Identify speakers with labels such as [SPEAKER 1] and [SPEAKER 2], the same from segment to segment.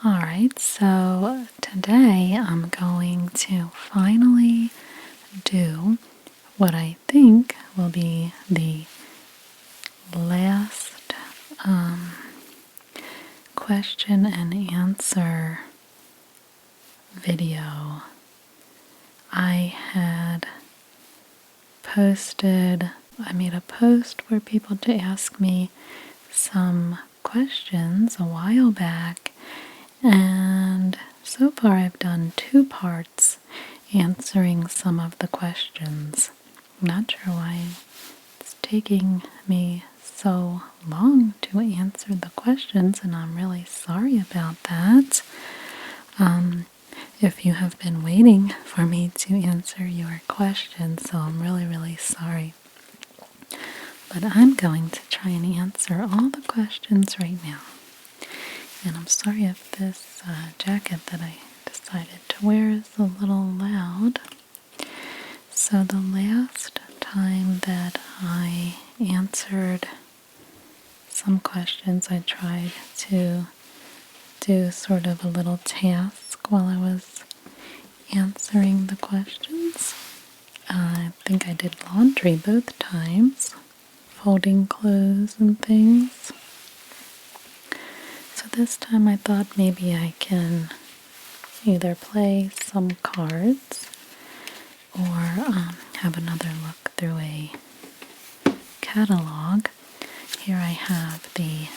[SPEAKER 1] Alright, so today I'm going to finally do what I think will be the last question and answer video. I made a post where people to ask me some questions a while back, and so far I've done 2 parts answering some of the questions. I'm not sure why it's taking me so long to answer the questions, and I'm really sorry about that. If you have been waiting for me to answer your questions, so I'm really, really sorry. But I'm going to try and answer all the questions right now. And I'm sorry if this jacket that I decided to wear is a little loud. So the last time that I answered some questions, I tried to do sort of a little task while I was answering the questions. I think I did laundry both times, folding clothes and things. So this time I thought maybe I can either play some cards or have another look through a catalog. Here I have the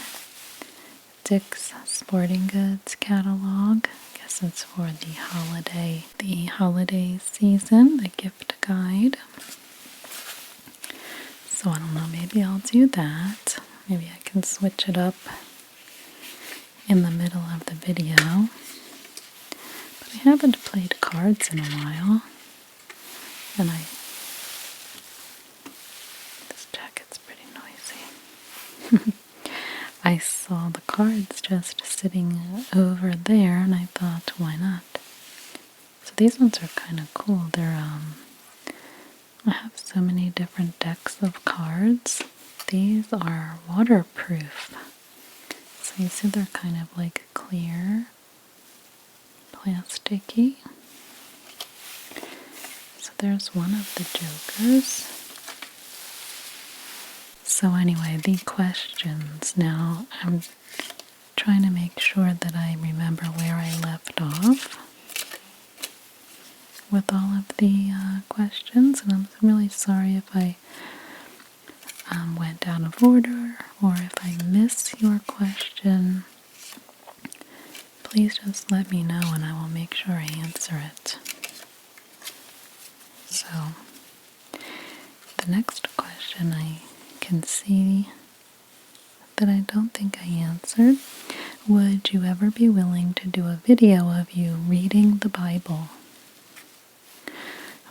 [SPEAKER 1] Dick's Sporting Goods catalog. I guess it's for the holiday season, the gift guide. So I don't know, maybe I'll do that. Maybe I can switch it up in the middle of the video. But I haven't played cards in a while. And this jacket's pretty noisy. I saw the cards just sitting over there, and I thought, why not? So these ones are kind of cool. I have so many different decks of cards. These are waterproof. So you see they're kind of like clear, plasticky. So there's one of the jokers. So anyway, the questions. Now I'm trying to make sure that I remember where I left off with all of the questions, and I'm really sorry if I went out of order or if I miss your question. Please just let me know and I will make sure I answer it. So the next question I can see that I don't think I answered. Would you ever be willing to do a video of you reading the Bible?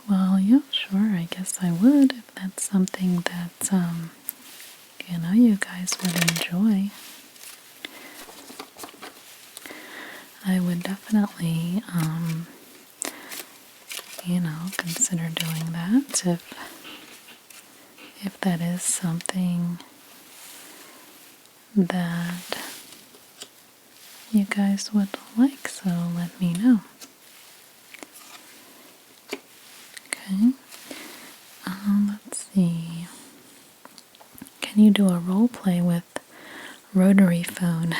[SPEAKER 1] Well, yeah, sure, I guess I would if that's something that, you guys would enjoy. I would definitely, consider doing that if that is something that you guys would like, so let me know. Okay, let's see. Can you do a role play with rotary phone?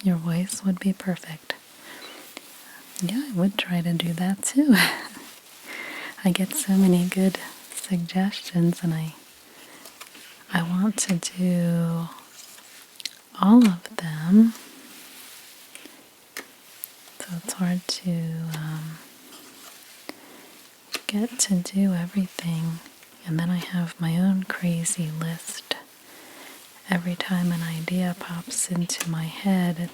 [SPEAKER 1] Your voice would be perfect. Yeah, I would try to do that too. I get so many good suggestions, and I want to do all of them. So it's hard to get to do everything, and then I have my own crazy list. Every time an idea pops into my head,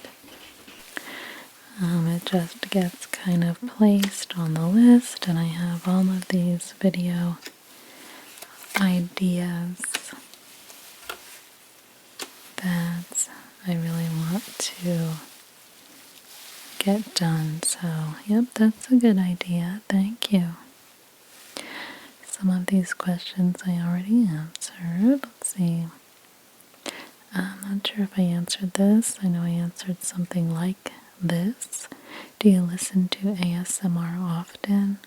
[SPEAKER 1] it just gets kind of placed on the list, and I have all of these video ideas that I really want to get done. So, yep, that's a good idea. Thank you. Some of these questions I already answered. Let's see. I'm not sure if I answered this. I know I answered something like this. Do you listen to ASMR often?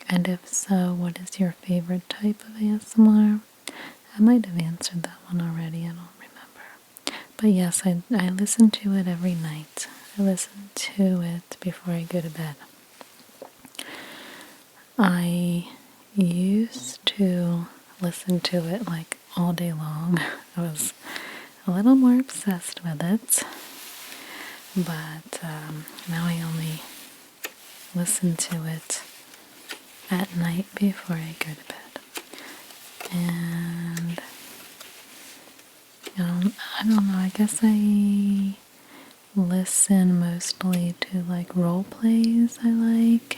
[SPEAKER 1] And if so, what is your favorite type of ASMR? I might have answered that one already, I don't remember. But yes, I listen to it every night. I listen to it before I go to bed. I used to listen to it like all day long. I was a little more obsessed with it, but now I only listen to it at night before I go to bed. And I don't know, I guess I listen mostly to like role plays I like.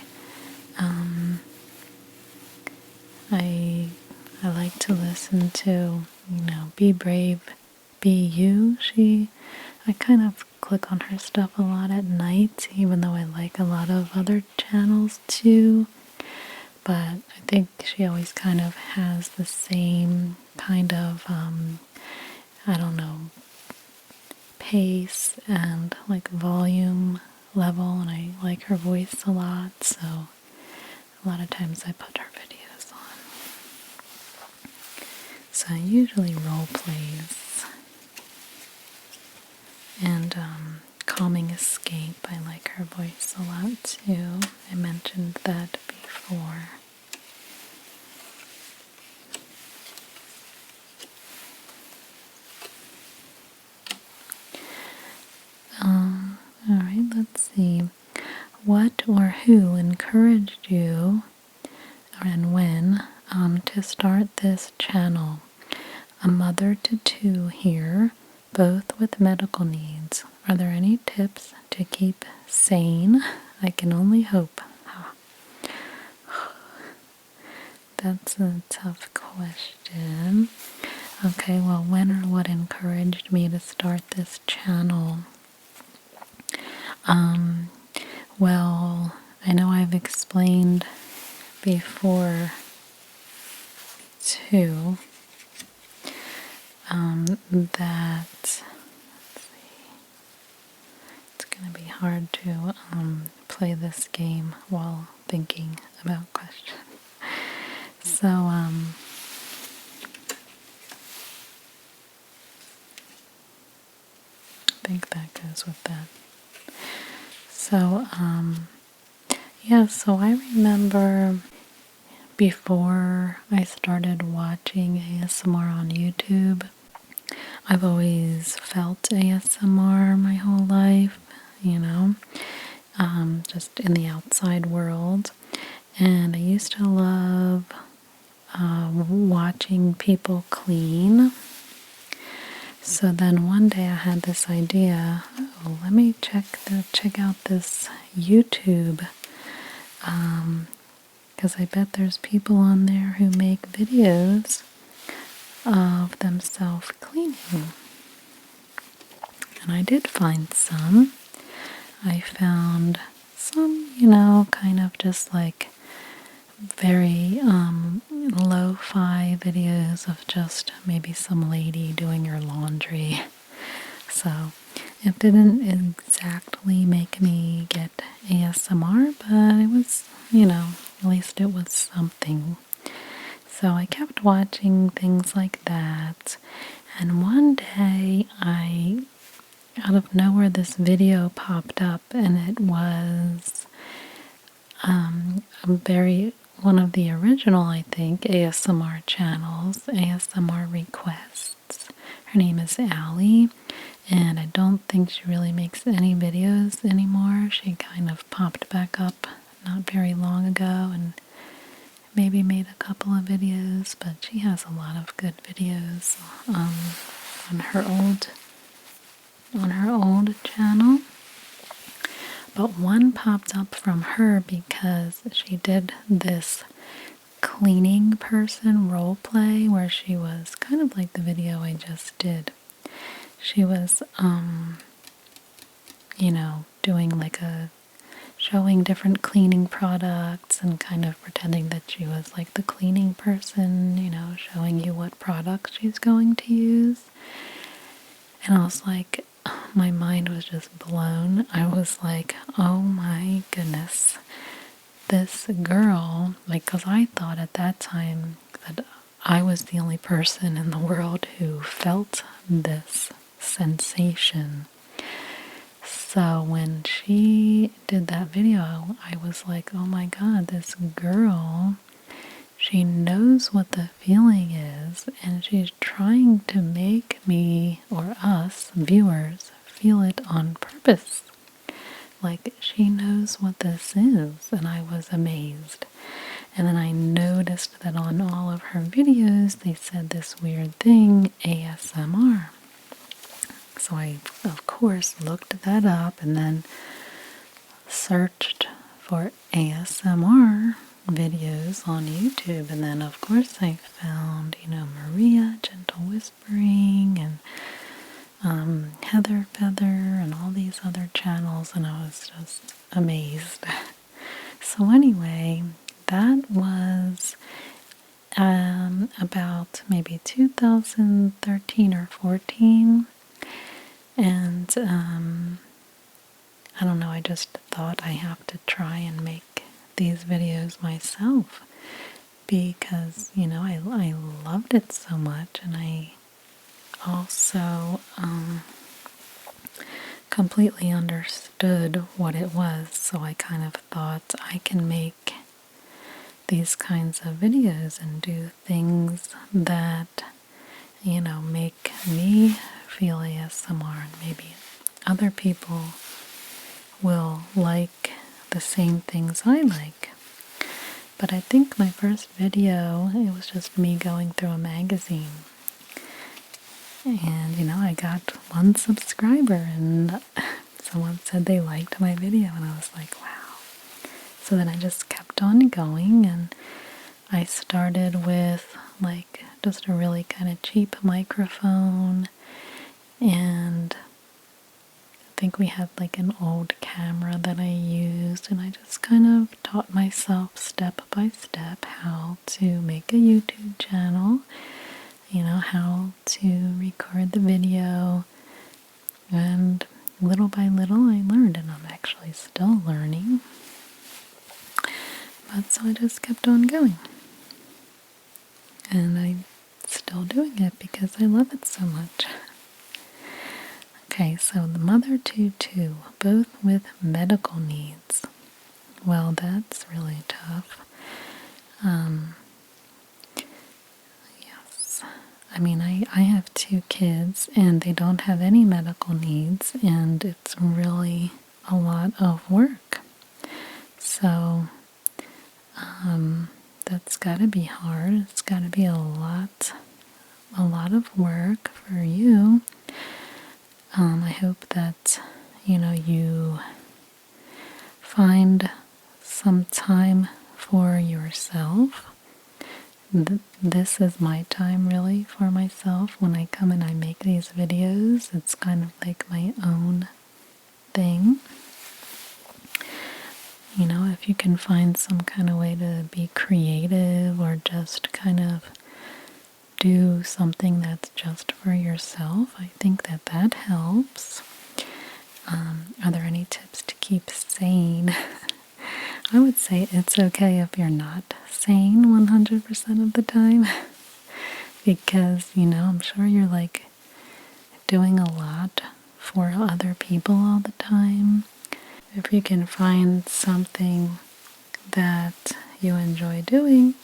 [SPEAKER 1] I like to listen to, Be Brave, Be You. I kind of click on her stuff a lot at night, even though I like a lot of other channels too. But I think she always kind of has the same kind of, I don't know, pace and like volume level, and I like her voice a lot, so a lot of times I put her videos on. So usually role plays and Calming Escape. I like her voice a lot too. I mentioned that before. Alright, let's see. What or who encouraged you, and when, to start this channel? A mother to two here, both with medical needs. Are there any tips to keep sane? I can only hope. That's a tough question. Okay, well, when or what encouraged me to start this channel? Well, I know I've explained before too that, let's see, it's going to be hard to play this game while thinking about questions. So, I think that goes with that. So, yeah, so I remember before I started watching ASMR on YouTube, I've always felt ASMR my whole life, just in the outside world. And I used to love watching people clean. So then one day I had this idea, let me check out this YouTube, because I bet there's people on there who make videos of themselves cleaning. And I did find some. I found some, kind of just like very lo-fi videos of just maybe some lady doing her laundry. So it didn't exactly make me get ASMR, but it was, at least it was something. So I kept watching things like that, and one day out of nowhere, this video popped up, and it was one of the original, I think, ASMR channels, ASMR Requests. Her name is Allie, and I don't think she really makes any videos anymore. She kind of popped back up not very long ago and maybe made a couple of videos, but she has a lot of good videos on her old channel. But one popped up from her because she did this cleaning person role play where she was kind of like the video I just did. She was, doing like showing different cleaning products and kind of pretending that she was like the cleaning person, showing you what products she's going to use. And I was like, my mind was just blown. I was like, oh my goodness, this girl, like, because I thought at that time that I was the only person in the world who felt this sensation. So when she did that video, I was like, oh my god, this girl, she knows what the feeling is, and she's trying to make me, or us, viewers, feel it on purpose. Like, she knows what this is, and I was amazed. And then I noticed that on all of her videos, they said this weird thing, ASMR. So I, of course, looked that up and then searched for ASMR videos on YouTube. And then, of course, I found, Maria, Gentle Whispering, and Heather Feather, and all these other channels. And I was just amazed. So anyway, that was about maybe 2013 or 14. And I don't know, I just thought I have to try and make these videos myself because, I loved it so much, and I also completely understood what it was, so I kind of thought I can make these kinds of videos and do things that, make me feel ASMR, and maybe other people will like the same things I like. But I think my first video, it was just me going through a magazine. And, I got one subscriber, and someone said they liked my video, and I was like, wow. So then I just kept on going, and I started with, like, just a really kind of cheap microphone, and I think we had like an old camera that I used, and I just kind of taught myself step by step how to make a YouTube channel, how to record the video, and little by little I learned, and I'm actually still learning. But so I just kept on going, and I'm still doing it because I love it so much. Okay, so the mother tutu, both with medical needs. Well, that's really tough. Yes. I mean, I have 2 kids, and they don't have any medical needs, and it's really a lot of work. So, that's gotta be hard. It's gotta be a lot of work for you. I hope that, you find some time for yourself. This is my time, really, for myself. When I come and I make these videos, it's kind of like my own thing. If you can find some kind of way to be creative, or just kind of do something that's just for yourself, I think that helps. Are there any tips to keep sane? I would say it's okay if you're not sane 100% of the time, because, I'm sure you're like doing a lot for other people all the time. If you can find something that you enjoy doing,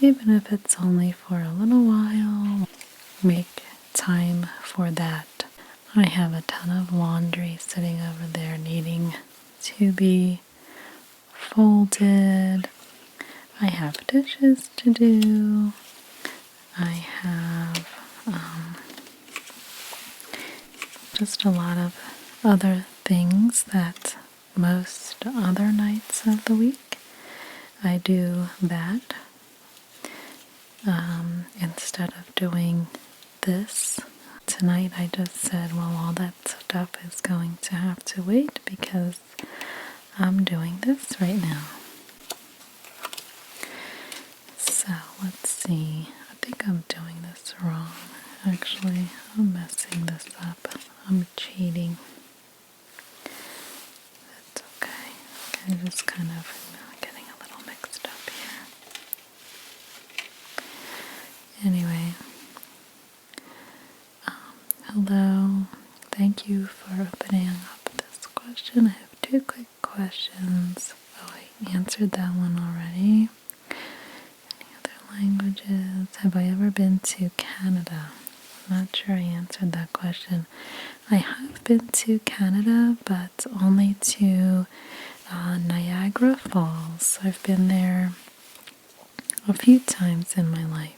[SPEAKER 1] even if it's only for a little while, make time for that. I have a ton of laundry sitting over there needing to be folded. I have dishes to do. I have just a lot of other things that most other nights of the week I do that instead of doing this. Tonight I just said, well, all that stuff is going to have to wait because I'm doing this right now. So let's see. I think I'm doing this wrong. Actually, I'm messing this up. I'm cheating. I'm just kind of getting a little mixed up here. Anyway, hello. Thank you for opening up this question. I have two quick questions. Oh, I answered that one already. Any other languages? Have I ever been to Canada? I'm not sure I answered that question. I have been to Canada, but only to Niagara Falls. I've been there a few times in my life.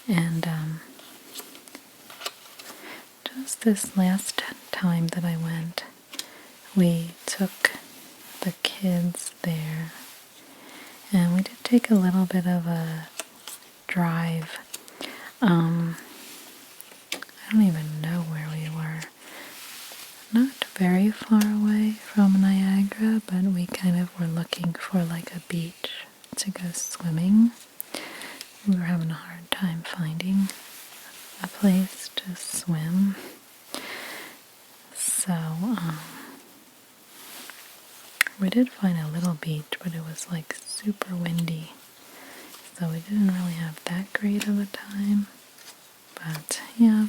[SPEAKER 1] And just this last time that I went, we took the kids there. And we did take a little bit of a drive. I don't even know where we were. Not very far away from Niagara, but we kind of were looking for like a beach to go swimming. We were having a hard time finding a place to swim. So, we did find a little beach, but it was like super windy. So we didn't really have that great of a time. But yeah,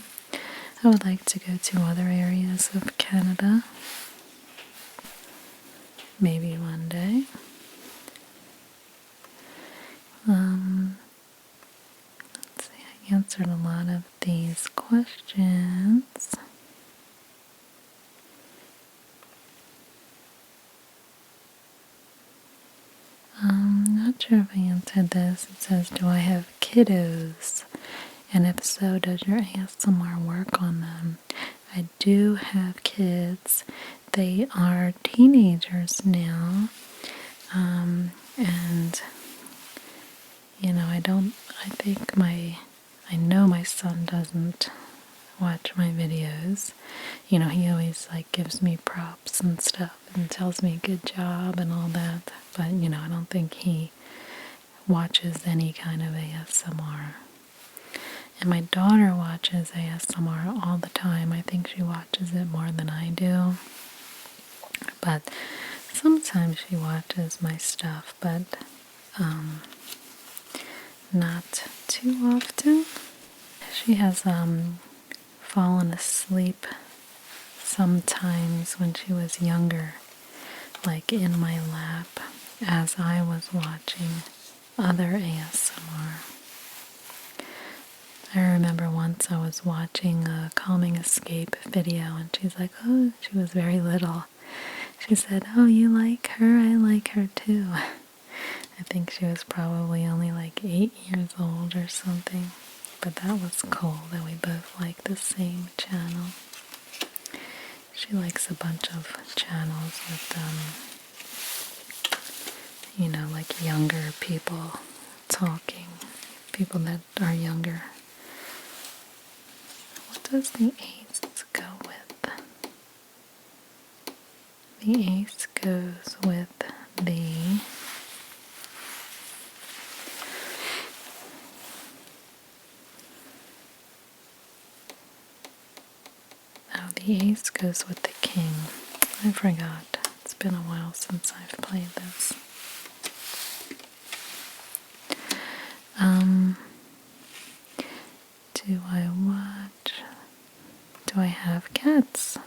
[SPEAKER 1] I would like to go to other areas of Canada. Maybe one day. Let's see, I answered a lot of these questions. Not sure if I answered this. It says, do I have kiddos? And if so, does your ASMR work on them? I do have kids. They are teenagers now. And, you know, I know my son doesn't watch my videos. You know, he always like gives me props and stuff and tells me good job and all that. But, you know, I don't think he watches any kind of ASMR. And my daughter watches ASMR all the time. I think she watches it more than I do. But sometimes she watches my stuff, but not too often. She has fallen asleep sometimes when she was younger, like in my lap, as I was watching other ASMR. I remember once I was watching a Calming Escape video, and she's like, oh, she was very little. She said, oh, you like her? I like her too. I think she was probably only like 8 years old or something. But that was cool that we both like the same channel. She likes a bunch of channels with, you know, like younger people talking. People that are younger. What does the ace go with? The ace goes with the... Oh, the ace goes with the king. I forgot. It's been a while since I've played this. Do I watch? Do I have cats?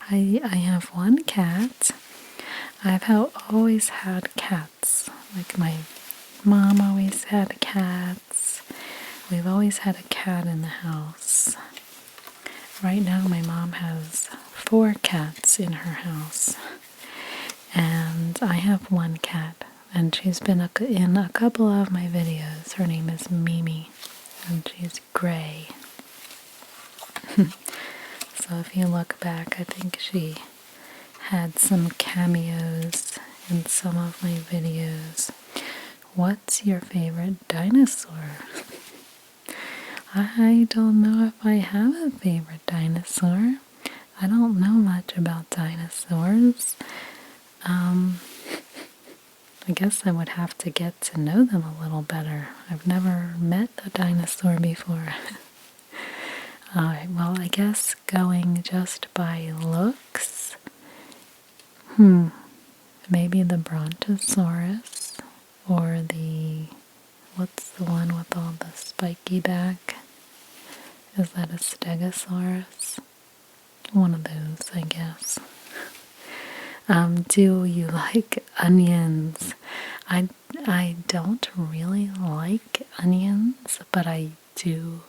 [SPEAKER 1] I have one cat. I've always had cats. Like my mom always had cats. We've always had a cat in the house. Right now my mom has 4 cats in her house. And I have one cat. And she's been in a couple of my videos. Her name is Mimi. And she's gray. So if you look back, I think she had some cameos in some of my videos. What's your favorite dinosaur? I don't know if I have a favorite dinosaur. I don't know much about dinosaurs. I guess I would have to get to know them a little better. I've never met a dinosaur before. Alright, well, I guess going just by looks. maybe the Brontosaurus, or what's the one with all the spiky back? Is that a Stegosaurus? One of those, I guess. Do you like onions? I don't really like onions, but I do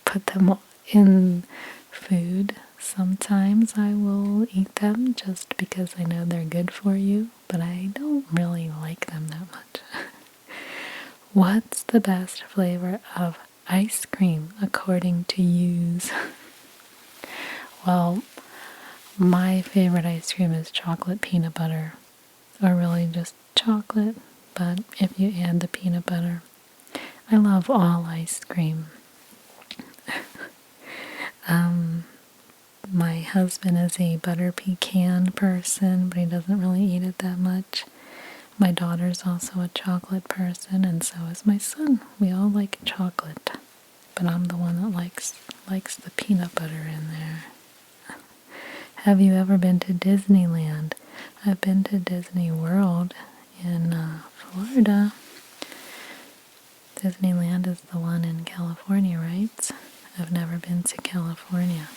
[SPEAKER 1] put them in food. Sometimes I will eat them just because I know they're good for you, but I don't really like them that much. What's the best flavor of ice cream according to yous? Well, my favorite ice cream is chocolate peanut butter, or really just chocolate, but if you add the peanut butter, I love all ice cream. My husband is a butter pecan person, but he doesn't really eat it that much. My daughter's also a chocolate person, and so is my son. We all like chocolate, but I'm the one that likes the peanut butter in there. Have you ever been to Disneyland? I've been to Disney World in Florida. Disneyland is the one in California, right? I've never been to California.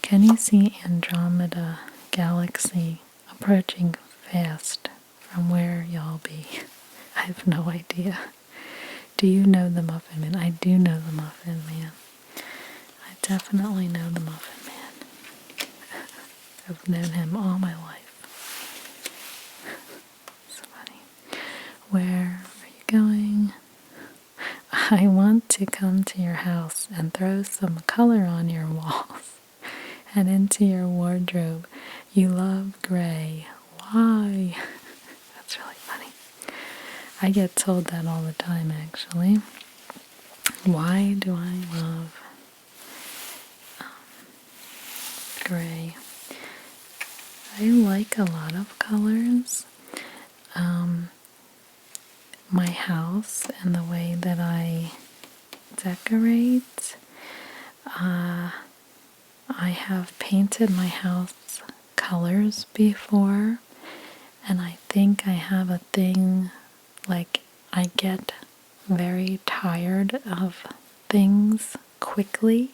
[SPEAKER 1] Can you see Andromeda galaxy approaching fast from where y'all be? I have no idea. Do you know the Muffin Man? I do know the Muffin Man. I definitely know the Muffin Man. I've known him all my life. So funny. Where are you going? I want to come to your house and throw some color on your walls and into your wardrobe. You love gray. Why? That's really funny. I get told that all the time, actually. Why do I love gray? I like a lot of colors. My house and the way that I decorate, I have painted my house colors before, and I think I have a thing, like I get very tired of things quickly,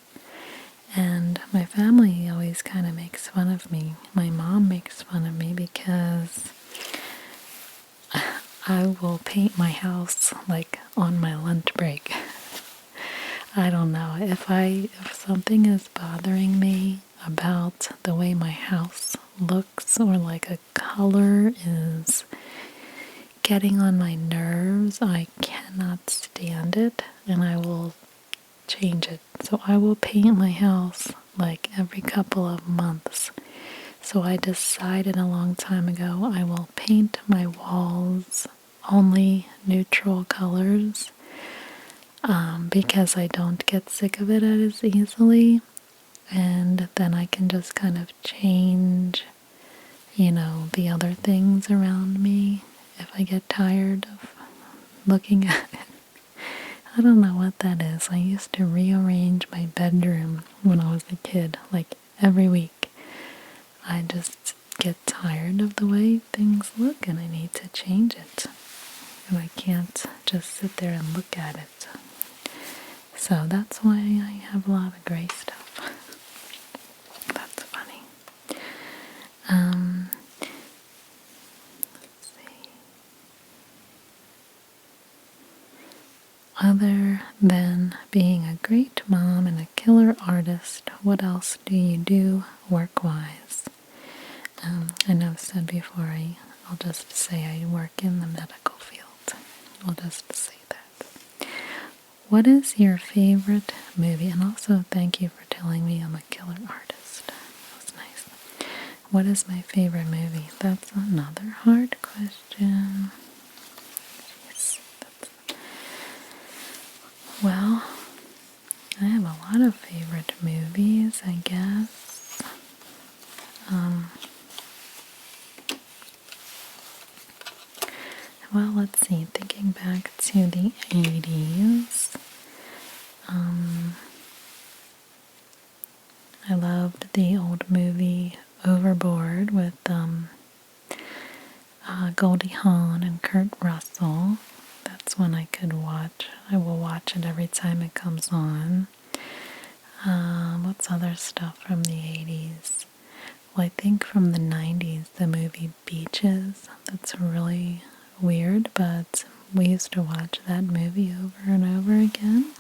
[SPEAKER 1] and my family always kind of makes fun of me. My mom makes fun of me because I will paint my house like on my lunch break. I don't know. If something is bothering me about the way my house looks, or like a color is getting on my nerves, I cannot stand it, and I will change it. So I will paint my house like every couple of months. So I decided a long time ago I will paint my walls only neutral colors, because I don't get sick of it as easily, and then I can just kind of change, the other things around me if I get tired of looking at it. I don't know what that is. I used to rearrange my bedroom when I was a kid, like every week. I just get tired of the way things look, and I need to change it. And I can't just sit there and look at it. So that's why I have a lot of gray stuff. That's funny. Let's see. Other than being a great mom and a killer artist, what else do you do work-wise? I know I've said before, I'll just say I work in the medical field. I'll just say that. What is your favorite movie? And also, thank you for telling me I'm a killer artist. That was nice. What is my favorite movie? That's another hard question. Jeez, well, I have a lot of favorite movies, I guess. Well, let's see, thinking back to the 80s, I loved the old movie Over Overboard with Goldie Hawn and Kurt Russell. That's one I could watch. I will watch it every time it comes on. What's other stuff from the 80s? Well, I think from the 90s, the movie Beaches. That's really weird, but we used to watch that movie over and over again.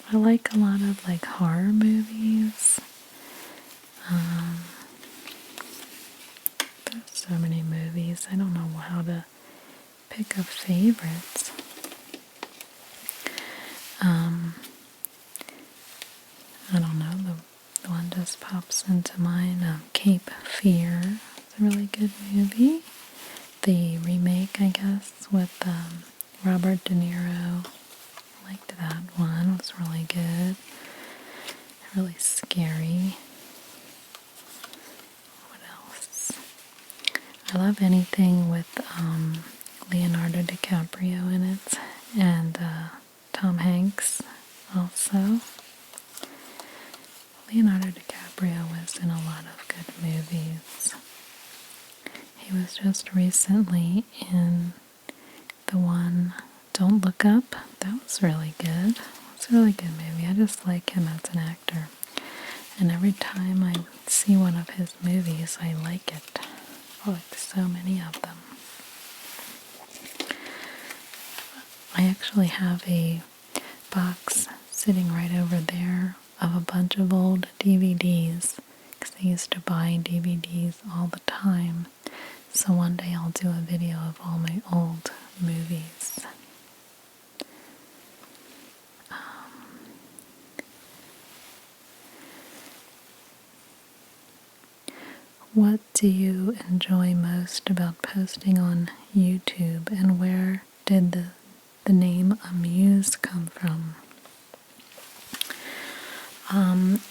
[SPEAKER 1] I like a lot of like horror movies. There's so many movies. I don't know how to pick a favorite. I don't know, the one just pops into mind. Cape Fear. It's a really good movie. The remake, I guess, with Robert De Niro. I liked that one. It was really good. Really scary. What else? I love anything with Leonardo DiCaprio in it, and Tom Hanks also. Leonardo DiCaprio was in a lot of good movies. He was just recently in the one Don't Look Up. That was really good. It's a really good movie. I just like him as an actor. And every time I see one of his movies, I like it. I like so many of them. I actually have a box sitting right over there of a bunch of old DVDs, because I used to buy DVDs all the time. So one day I'll do a video of all my old movies. What do you enjoy most about posting on YouTube, and where did the name Amuse come from?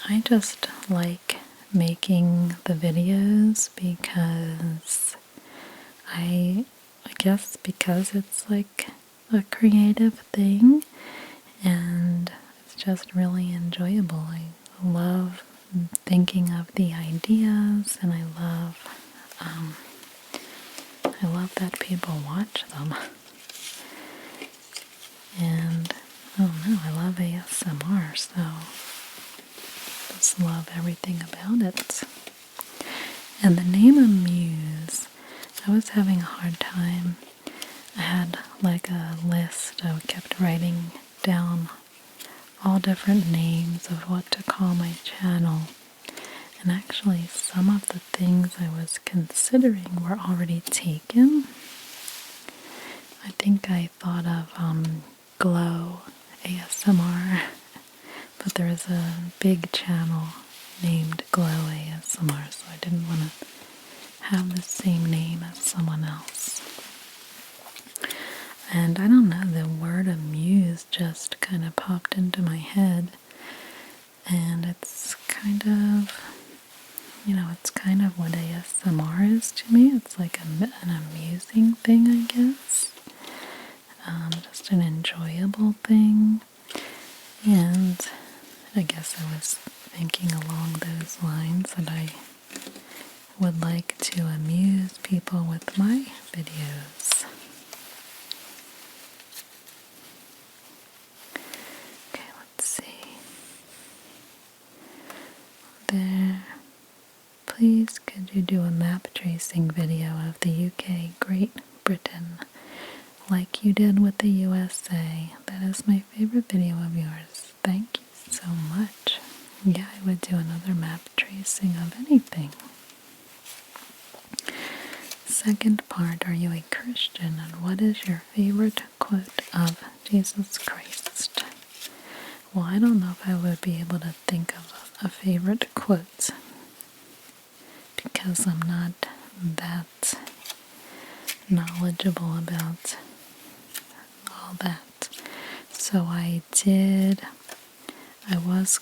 [SPEAKER 1] I just like making the videos because I guess because it's like a creative thing, and it's just really enjoyable. I love thinking of the ideas, and I love that people watch them. And I don't know, I love ASMR, so just love everything about it. And the name Amuse, I was having a hard time. I had like a list. I kept writing down all different names of what to call my channel. And actually, some of the things I was considering were already taken. I think I thought of Glow ASMR, but there is a big channel named Glow ASMR, so I didn't want to have the same name as someone else. And I don't know, the word Amuse just kind of popped into my head, and it's kind of, it's kind of what ASMR is to me. It's like an amusing thing, I guess. Just an enjoyable thing. And I guess I was thinking along those lines that I would like to amuse people with my videos. Okay, let's see. There. Please could you do a map tracing video of the UK, Great Britain, like you did with the USA? That is my favorite video of yours. Thank you so much. Yeah, I would do another map tracing of anything. Second part, are you a Christian, and what is your favorite quote of Jesus Christ? Well, I don't know if I would be able to think of a favorite quote, because I'm not that knowledgeable about all that. So I was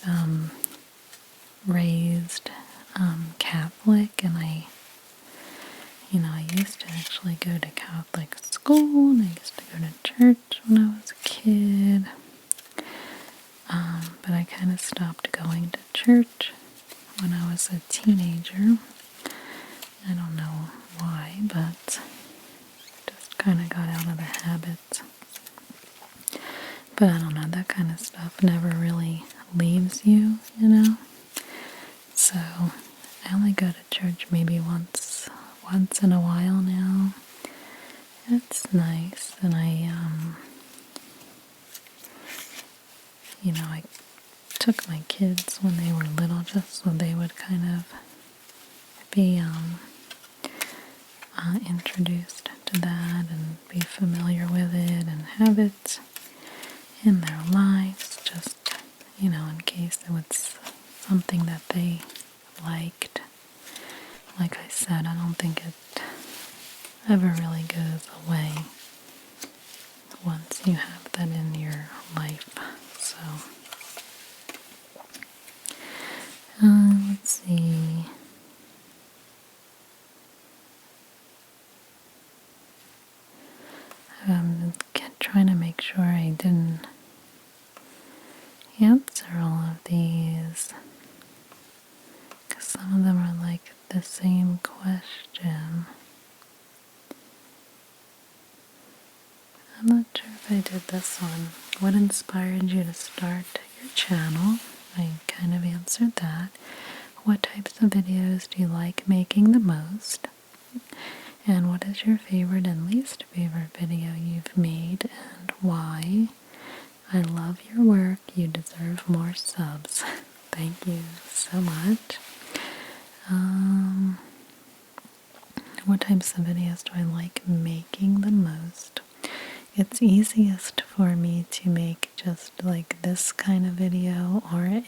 [SPEAKER 1] raised Catholic, and I used to actually go to Catholic school, and I used to go to church when I was a kid. but I kind of stopped going to church when I was a teenager. I don't know why, but just kind of got out of the habit. But I don't know, that kind of stuff never really leaves you, you know? So I only go to church maybe once in a while now. It's nice, and I took my kids when they were little just so they would kind of be introduced to that and be familiar with it and have it in their lives, just, in case it was something that they liked. Like I said, I don't think it ever really goes away once you have that in your life. So, let's see. I'm trying to make sure I didn't answer all of these, because some of them are like the same question. I'm not sure if I did this one. What inspired you to start your channel? I kind of answered that. What types of videos do you like making the most? And what is your favorite and least favorite video you've made and why? I love your work. You deserve more subs. Thank you so much. What types of videos do I like making the most? It's easiest for me to make just like this kind of video, or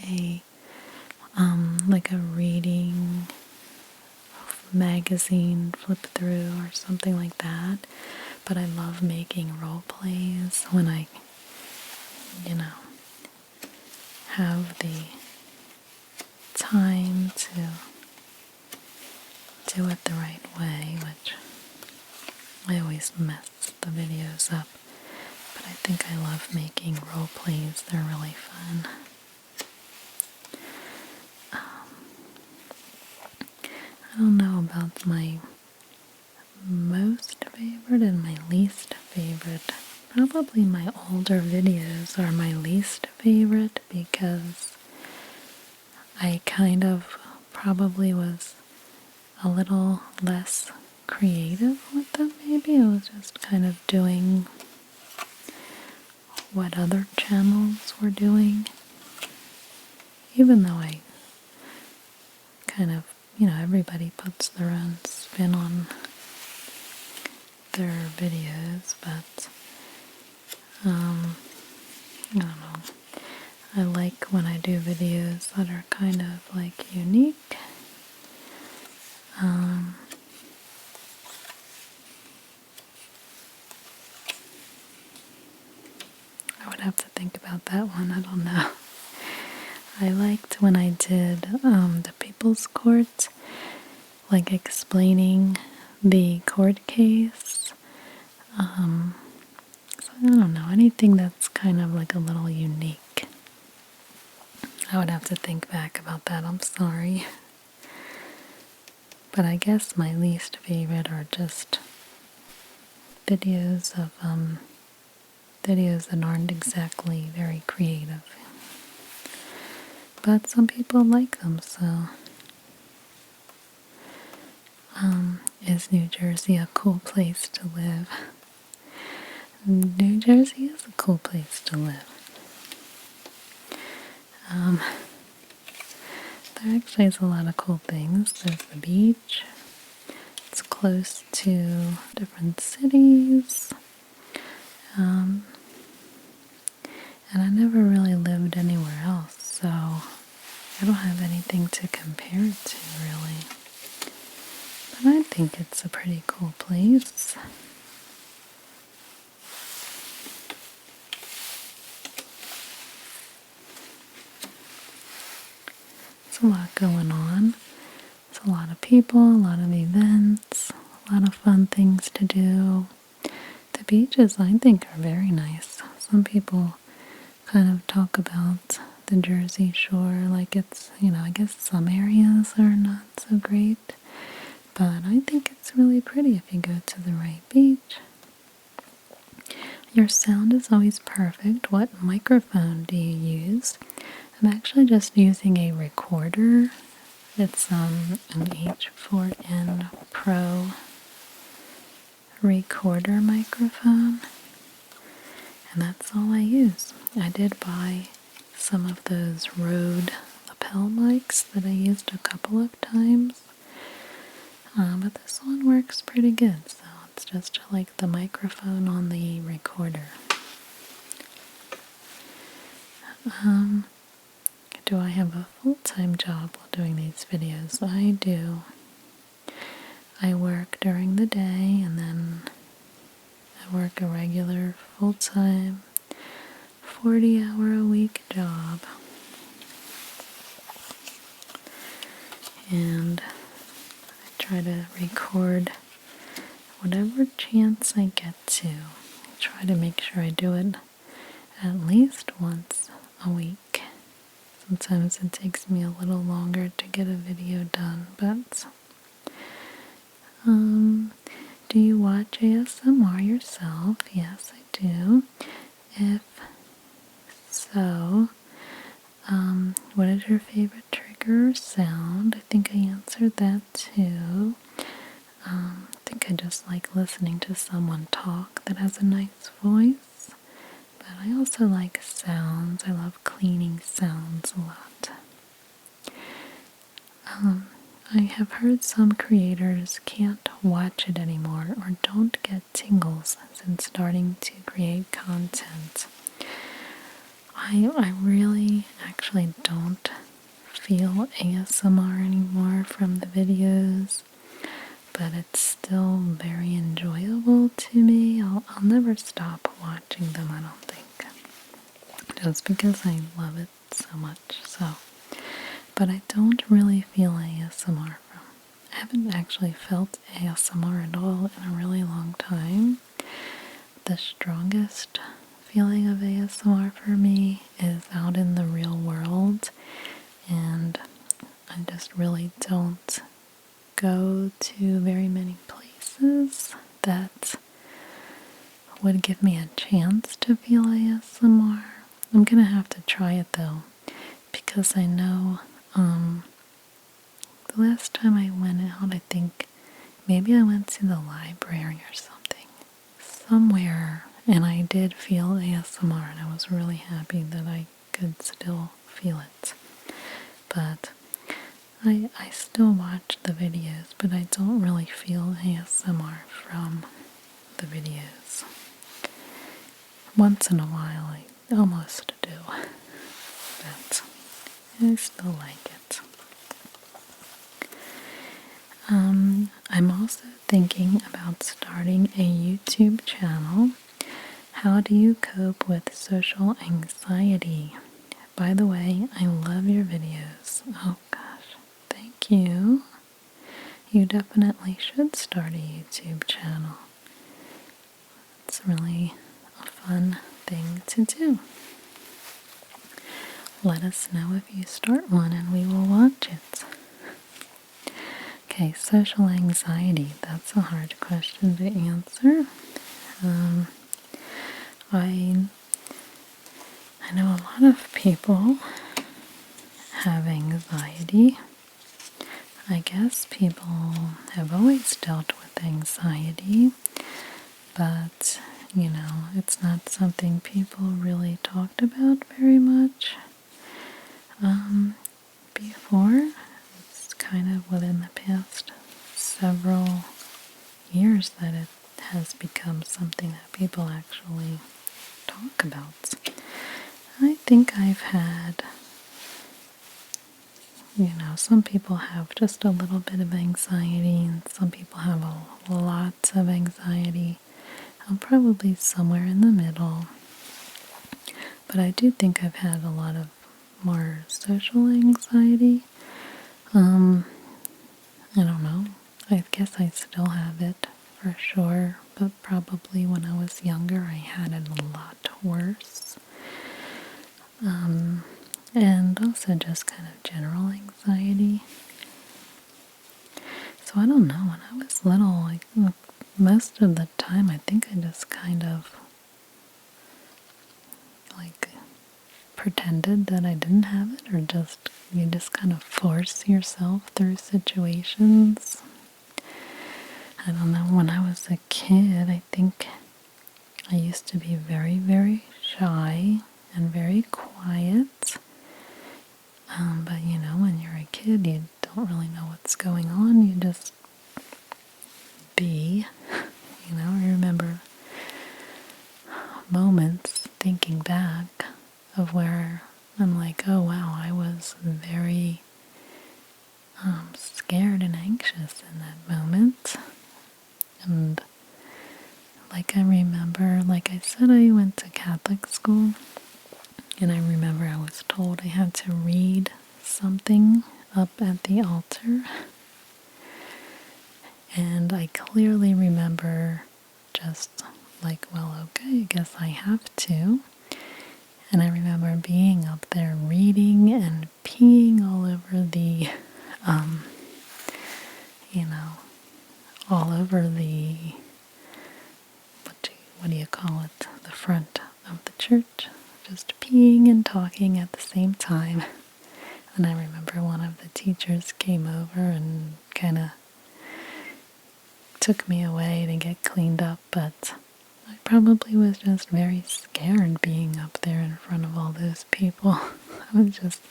[SPEAKER 1] like a reading magazine flip through or something like that. But I love making role plays when I, have the time to do it the right way, which I always mess the videos up. But I think I love making role plays. They're really fun. I don't know about my most favorite and my least favorite. Probably my older videos are my least favorite because I kind of probably was a little less creative with them, maybe. I was just kind of doing what other channels were doing. Even though I kind of, everybody puts their own spin on their videos, but I don't know. I like when I do videos that are kind of like unique. I would have to think about that one. I don't know. I liked when I did the People's Court, like explaining the court case. So I don't know, anything that's kind of like a little unique. I would have to think back about that. I'm sorry. But I guess my least favorite are just videos that aren't exactly very creative. But some people like them, so. Is New Jersey a cool place to live? New Jersey is a cool place to live. There actually is a lot of cool things. There's the beach. It's close to different cities. And I never really lived anywhere else, so I don't have anything to compare it to, really. But I think it's a pretty cool place. It's a lot going on. It's a lot of people, a lot of events, a lot of fun things to do. The beaches, I think, are very nice. Some people kind of talk about the Jersey Shore. Like it's, I guess some areas are not so great, but I think it's really pretty if you go to the right beach. Your sound is always perfect. What microphone do you use? I'm actually just using a recorder. It's an H4n Pro recorder microphone, and that's all I use. I did buy some of those Rode lapel mics that I used a couple of times, but this one works pretty good, so it's just like the microphone on the recorder. Do I have a full-time job while doing these videos? I do. I work during the day, and then I work a regular full-time 40-hour-a-week job. And I try to record whatever chance I get to. I try to make sure I do it at least once a week. Sometimes it takes me a little longer to get a video done, but do you watch ASMR yourself? Yes, I do. If so, what is your favorite trigger or sound? I think I answered that too. I think I just like listening to someone talk that has a nice voice, but I also like sounds. I love cleaning sounds a lot. I have heard some creators can't watch it anymore or don't get tingles since starting to create content. I really actually don't feel ASMR anymore from the videos, but it's still very enjoyable to me. I'll never stop watching them, I don't think, just because I love it so much. But I don't really feel ASMR from. I haven't actually felt ASMR at all in a really long time. The strongest feeling of ASMR for me is out in the real world, and I just really don't go to very many places that would give me a chance to feel ASMR. I'm gonna have to try it though, because I know the last time I went out, I think maybe I went to the library or something, somewhere, and I did feel ASMR, and I was really happy that I could still feel it. But I still watch the videos, but I don't really feel ASMR from the videos. Once in a while, I almost do, but I still like it. I'm also thinking about starting a YouTube channel. How do you cope with social anxiety? By the way, I love your videos. Oh gosh, thank you. You definitely should start a YouTube channel. It's really a fun thing to do. Let us know if you start one and we will watch it. Okay, social anxiety. That's a hard question to answer. I know a lot of people have anxiety. I guess people have always dealt with anxiety, but, it's not something people really talked about very much before. It's kind of within the past several years that it has become something that people actually talk about. I think I've had, some people have just a little bit of anxiety, and some people have a lot of anxiety. I'm probably somewhere in the middle. But I do think I've had a lot of more social anxiety. I don't know. I guess I still have it for sure, but probably when I was younger I had it a lot worse. and also just kind of general anxiety. So I don't know, when I was little, like most of the time I think I just kind of like pretended that I didn't have it, or just you just kind of force yourself through situations. I don't know, when I was a kid, I think I used to be very, very shy and very quiet. But you know, when you're a kid, you don't really know what's going on. You just be, you know. I remember moments thinking back of where I'm like, oh wow, I was very scared and anxious in that moment. And like I remember, like I said, I went to Catholic school, and I remember I was told I had to read something up at the altar. And I clearly remember just like, well, okay, I guess I have to. And I remember being up there reading and peeing all over the, you know, all over the, what do you call it, the front of the church. Just peeing and talking at the same time. And I remember one of the teachers came over and kind of took me away to get cleaned up, but I probably was just very scared being up there in front of all those people. I was just,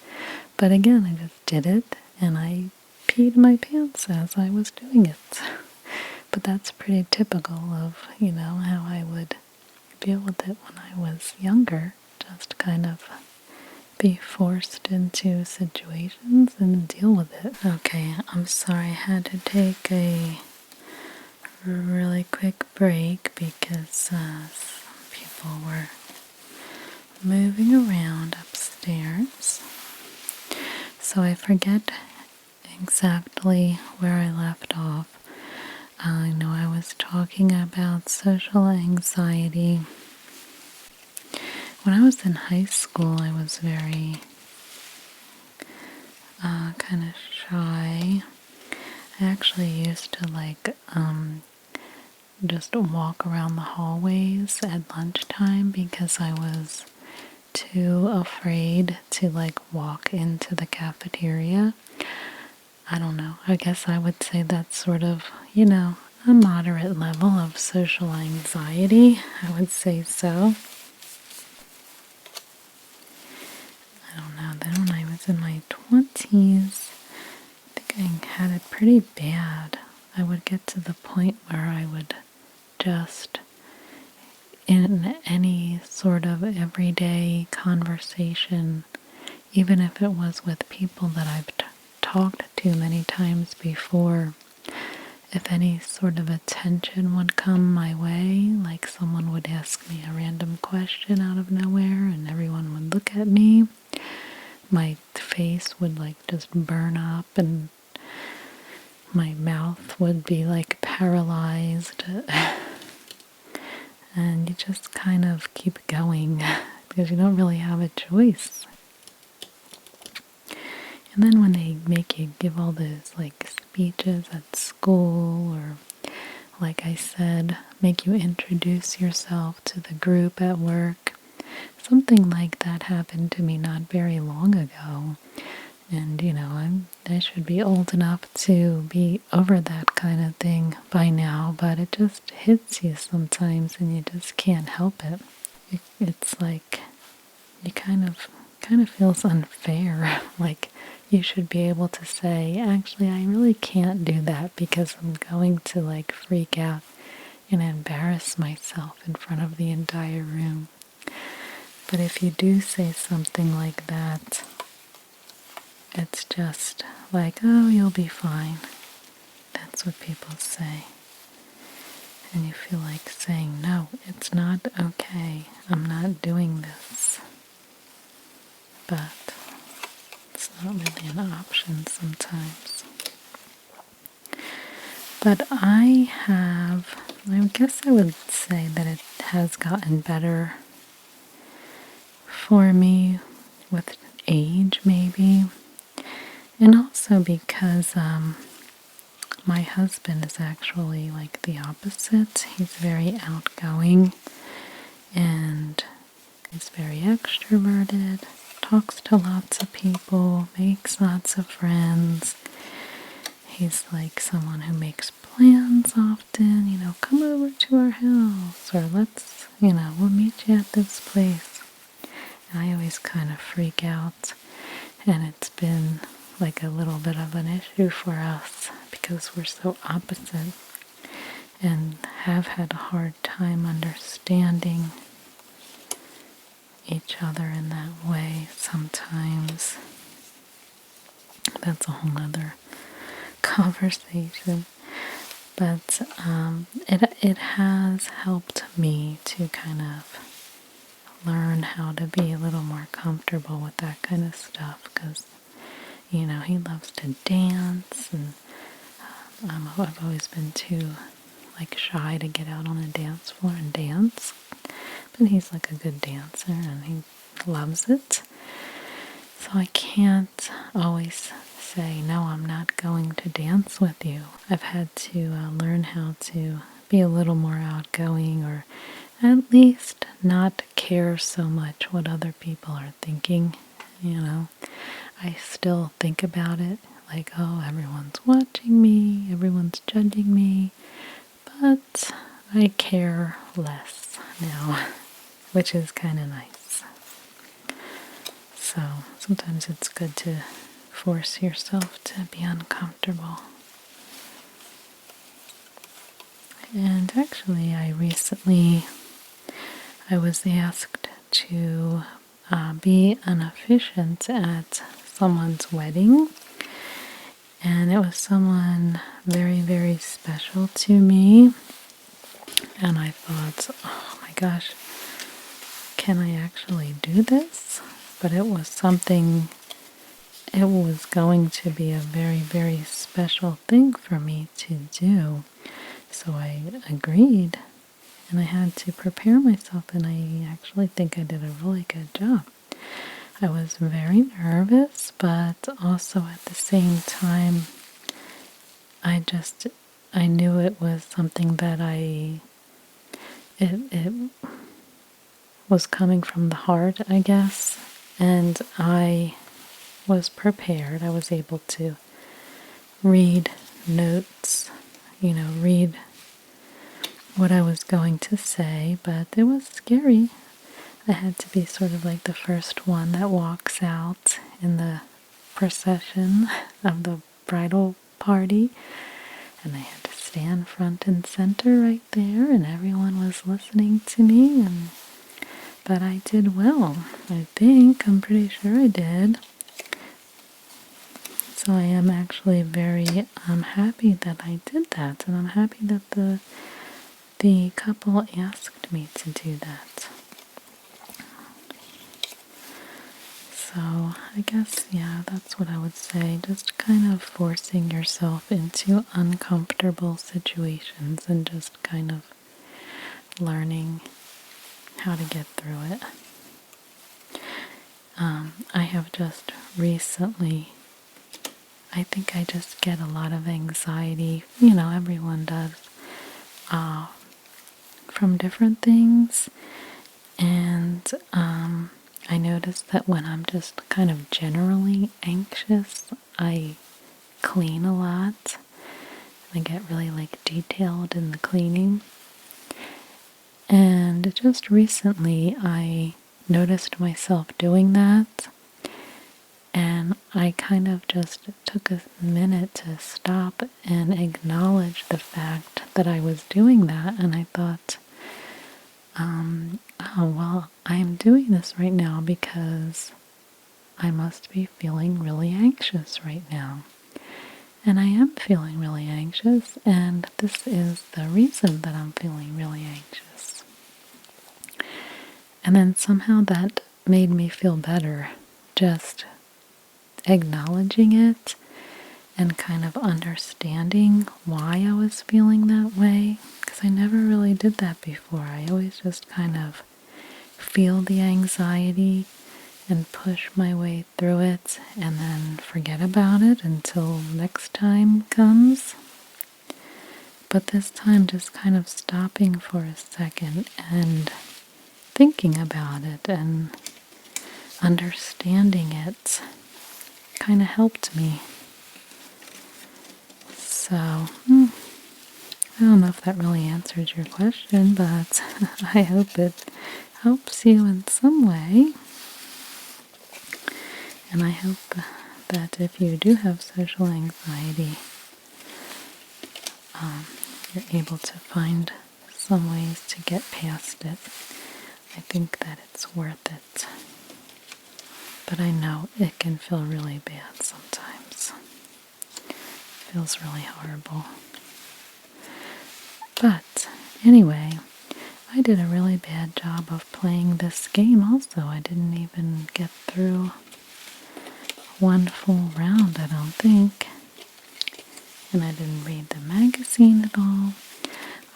[SPEAKER 1] but again, I just did it, and I peed my pants as I was doing it. But that's pretty typical of, you know, how I would deal with it when I was younger. Just kind of be forced into situations and deal with it. Okay, I'm sorry, I had to take a really quick break because some people were moving around upstairs. So I forget exactly where I left off. I know I was talking about social anxiety. When I was in high school, I was very kind of shy. I actually used to just walk around the hallways at lunchtime because I was too afraid to walk into the cafeteria. I don't know. I guess I would say that's sort of, you know, a moderate level of social anxiety. I would say so. I don't know. Then when I was in my 20s, I think I had it pretty bad. I would get to the point where I would just, in any sort of everyday conversation, even if it was with people that I've talked to many times before, if any sort of attention would come my way, like someone would ask me a random question out of nowhere and everyone would look at me, my face would just burn up and my mouth would be paralyzed. And you just kind of keep going because you don't really have a choice. And then when they make you give all those speeches at school, or like I said, make you introduce yourself to the group at work, something like that happened to me not very long ago. And you know, I should be old enough to be over that kind of thing by now, but it just hits you sometimes and you just can't help it. It's like you kind of feels unfair. Like you should be able to say, actually, I really can't do that because I'm going to freak out and embarrass myself in front of the entire room. But if you do say something like that, it's just oh, you'll be fine. That's what people say. And you feel like saying, no, it's not okay. I'm not doing this. But it's not really an option sometimes. But I guess I would say that it has gotten better for me with age maybe, and also because my husband is actually like the opposite. He's very outgoing and he's very extroverted, talks to lots of people, makes lots of friends. He's like someone who makes plans often, come over to our house, or let's, we'll meet you at this place. And I always kind of freak out, and it's been like a little bit of an issue for us because we're so opposite and have had a hard time understanding each other in that way sometimes. That's a whole other conversation. But it has helped me to kind of learn how to be a little more comfortable with that kind of stuff because, he loves to dance, and I've always been too shy to get out on a dance floor and dance. But he's like a good dancer and he loves it. So I can't always say, no, I'm not going to dance with you. I've had to learn how to be a little more outgoing, or at least not care so much what other people are thinking. I still think about it like, oh, everyone's watching me, everyone's judging me, but I care less now, which is kind of nice. So sometimes it's good to force yourself to be uncomfortable. And actually, I was asked to be an officiant at someone's wedding, and it was someone very, very special to me, and I thought, oh my gosh, can I actually do this? But it was going to be a very, very special thing for me to do, so I agreed, and I had to prepare myself, and I actually think I did a really good job. I was very nervous, but also at the same time, I knew it was something that it was coming from the heart, I guess, and I was prepared. I was able to read notes, read what I was going to say, but it was scary. I had to be sort of like the first one that walks out in the procession of the bridal party, and I had to stand front and center right there, and everyone was listening to me, but I did well. I'm pretty sure I did. So I am actually very happy that I did that, and I'm happy that the couple asked me to do that. So I guess, yeah, that's what I would say. Just kind of forcing yourself into uncomfortable situations and just kind of learning how to get through it. I have just recently, I think I just get a lot of anxiety, everyone does, from different things, and I notice that when I'm just kind of generally anxious, I clean a lot. I get really detailed in the cleaning. And just recently I noticed myself doing that, and I kind of just took a minute to stop and acknowledge the fact that I was doing that, and I thought, oh, well, I'm doing this right now because I must be feeling really anxious right now. And I am feeling really anxious, and this is the reason that I'm feeling really anxious. And then somehow that made me feel better, just acknowledging it and kind of understanding why I was feeling that way, because I never really did that before. I always just kind of feel the anxiety and push my way through it and then forget about it until next time comes. But this time just kind of stopping for a second and thinking about it and understanding it kind of helped me. So, I don't know if that really answers your question, but I hope it helps you in some way. And I hope that if you do have social anxiety, you're able to find some ways to get past it. I think that it's worth it. But I know it can feel really bad sometimes. It feels really horrible. But anyway, I did a really bad job of playing this game also. I didn't even get through one full round, I don't think. And I didn't read the magazine at all.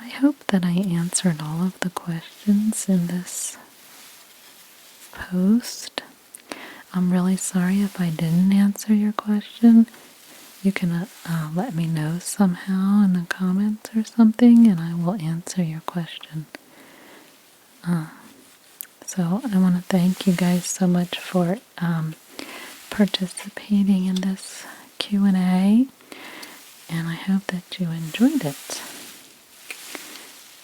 [SPEAKER 1] I hope that I answered all of the questions in this post. I'm really sorry if I didn't answer your question. You can let me know somehow in the comments or something, and I will answer your question. So I want to thank you guys so much for participating in this Q&A, and I hope that you enjoyed it.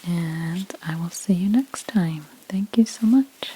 [SPEAKER 1] And I will see you next time. Thank you so much.